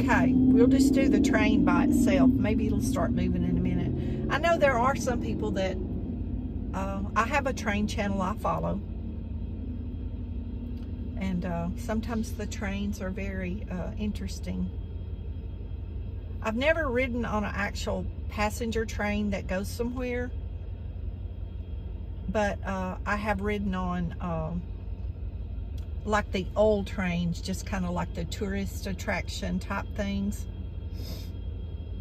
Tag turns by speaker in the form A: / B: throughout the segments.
A: Okay, we'll just do the train by itself. Maybe it'll start moving in a minute. I know there are some people that, I have a train channel I follow. And sometimes the trains are very interesting. I've never ridden on an actual passenger train that goes somewhere. But I have ridden on like the old trains, just kind of like the tourist attraction type things.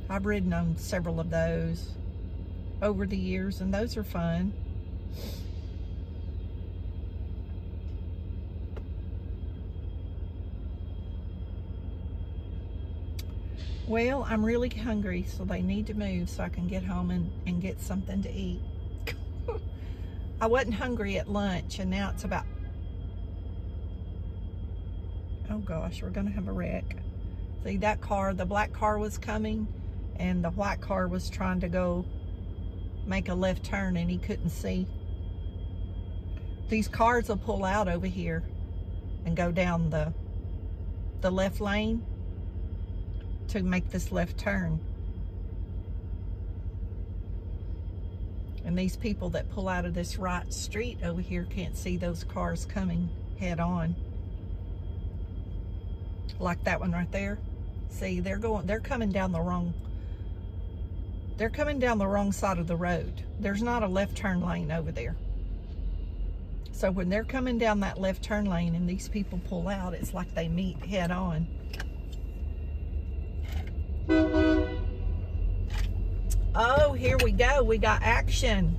A: I've ridden on several of those over the years, and those are fun. Well, I'm really hungry, so they need to move so I can get home and get something to eat. I wasn't hungry at lunch, and now it's about, oh gosh, we're gonna have a wreck. See that car, the black car was coming, and the white car was trying to go make a left turn, and he couldn't see. These cars will pull out over here and go down the left lane to make this left turn. And these people that pull out of this right street over here can't see those cars coming head on. Like that one right there. See, they're coming down the wrong side of the road. There's not a left turn lane over there. So when they're coming down that left turn lane and these people pull out, it's like they meet head on. Oh, here we go. We got action.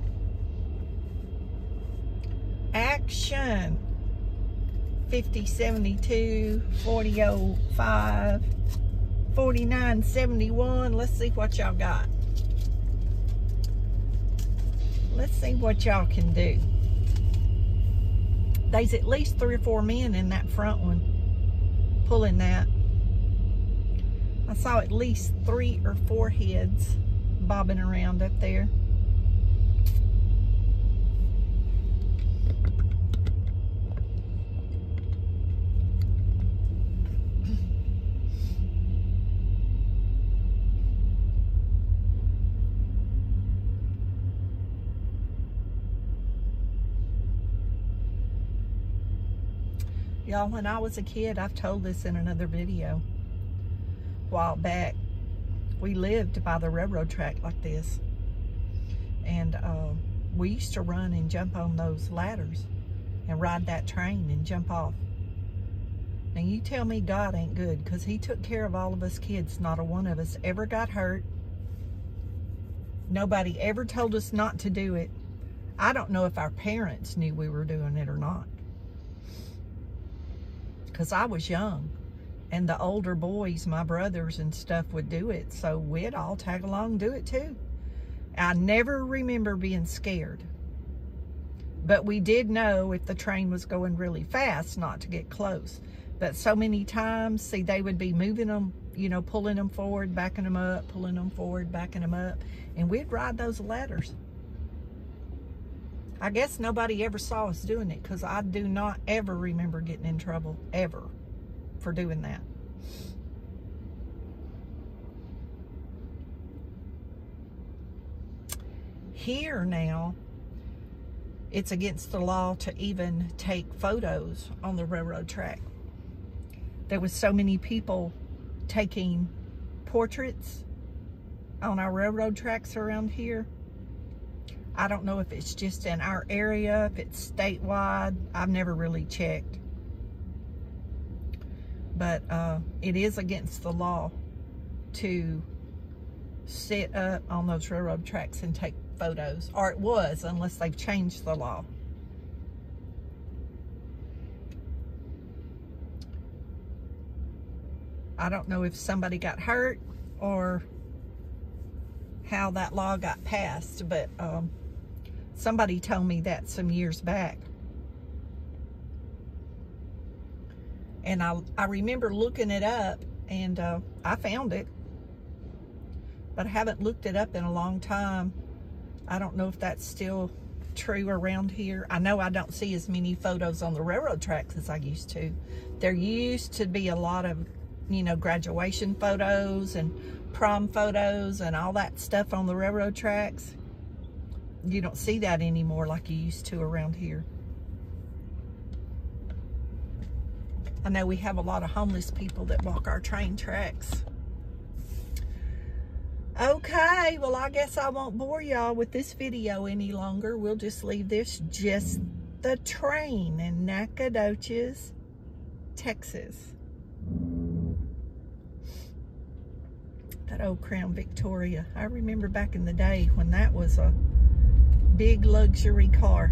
A: Action. 5072, 4005, 4971. Let's see what y'all got. Let's see what y'all can do. There's at least 3 or 4 men in that front one pulling that. I saw at least 3 or 4 heads bobbing around up there. Y'all, when I was a kid, I've told this in another video a while back, we lived by the railroad track like this, and we used to run and jump on those ladders and ride that train and jump off. Now you tell me God ain't good, because he took care of all of us kids. Not a one of us ever got hurt. Nobody ever told us not to do it. I don't know if our parents knew we were doing it or not, because I was young. And the older boys, my brothers and stuff, would do it. So we'd all tag along and do it too. I never remember being scared. But we did know if the train was going really fast not to get close. But so many times, see, they would be moving them, you know, pulling them forward, backing them up, pulling them forward, backing them up. And we'd ride those ladders. I guess nobody ever saw us doing it, because I do not ever remember getting in trouble, ever, for doing that. Here now, it's against the law to even take photos on the railroad track. There was so many people taking portraits on our railroad tracks around here. I don't know if it's just in our area, if it's statewide. I've never really checked. But it is against the law to sit up on those railroad tracks and take photos. Or it was, unless they've changed the law. I don't know if somebody got hurt or how that law got passed, but somebody told me that some years back. And I remember looking it up, and I found it, but I haven't looked it up in a long time. I don't know if that's still true around here. I know I don't see as many photos on the railroad tracks as I used to. There used to be a lot of you know, graduation photos and prom photos and all that stuff on the railroad tracks. You don't see that anymore like you used to around here. I know we have a lot of homeless people that walk our train tracks. Okay, well, I guess I won't bore y'all with this video any longer. We'll just leave this, just the train in Nacogdoches, Texas. That old Crown Victoria. I remember back in the day when that was a big luxury car.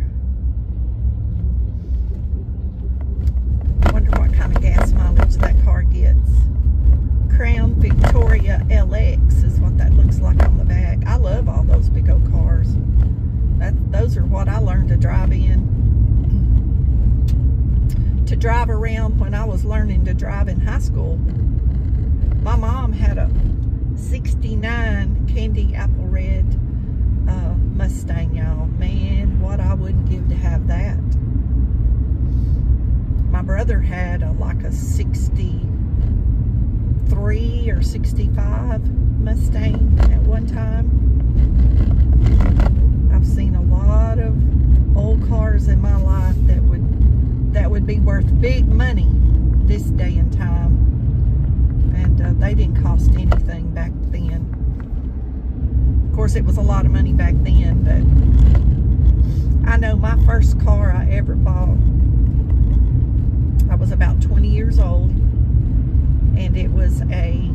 A: Wonder what kind of gas mileage that car gets. Crown Victoria LX is what that looks like on the back. I love all those big old cars. Those are what I learned to drive in. To drive around when I was learning to drive in high school. My mom had a 69 candy apple red Mustang, y'all. Man, what I wouldn't give to have that. My brother had like a 63 or 65 Mustang at one time. I've seen a lot of old cars in my life that would be worth big money this day and time, and they didn't cost anything back then. Of course, it was a lot of money back then, but I know my first car I ever bought, I was about 20 years old, and it was a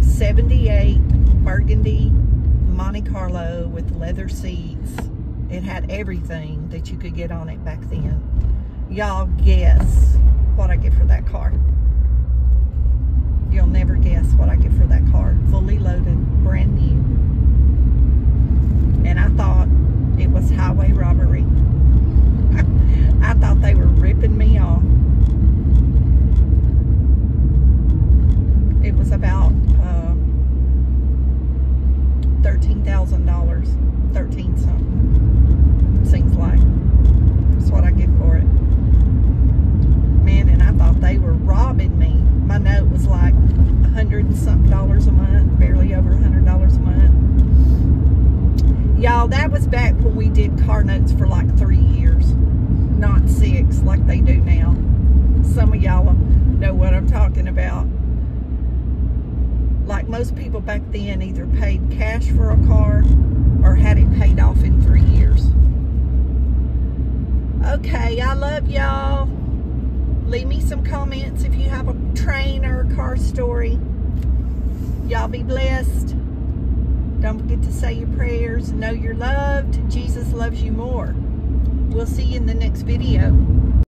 A: 78 Burgundy Monte Carlo with leather seats. It had everything that you could get on it back then. Y'all guess what I get for that car. You'll never guess what I get for that car. Fully loaded, brand new. And I thought it was highway robbery. I thought they were ripping me off. It was about $13,000, 13 something, seems like. That's what I get for it. Man, and I thought they were robbing me. My note was like $100 and something a month, barely over $100 a month. Y'all, that was back when we did car notes for like 3 years, not 6 like they do now. Some of y'all know what I'm talking about. Like most people back then either paid cash for a car or had it paid off in 3 years. Okay, I love y'all. Leave me some comments if you have a train or a car story. Y'all be blessed. Don't forget to say your prayers. Know you're loved. Jesus loves you more. We'll see you in the next video.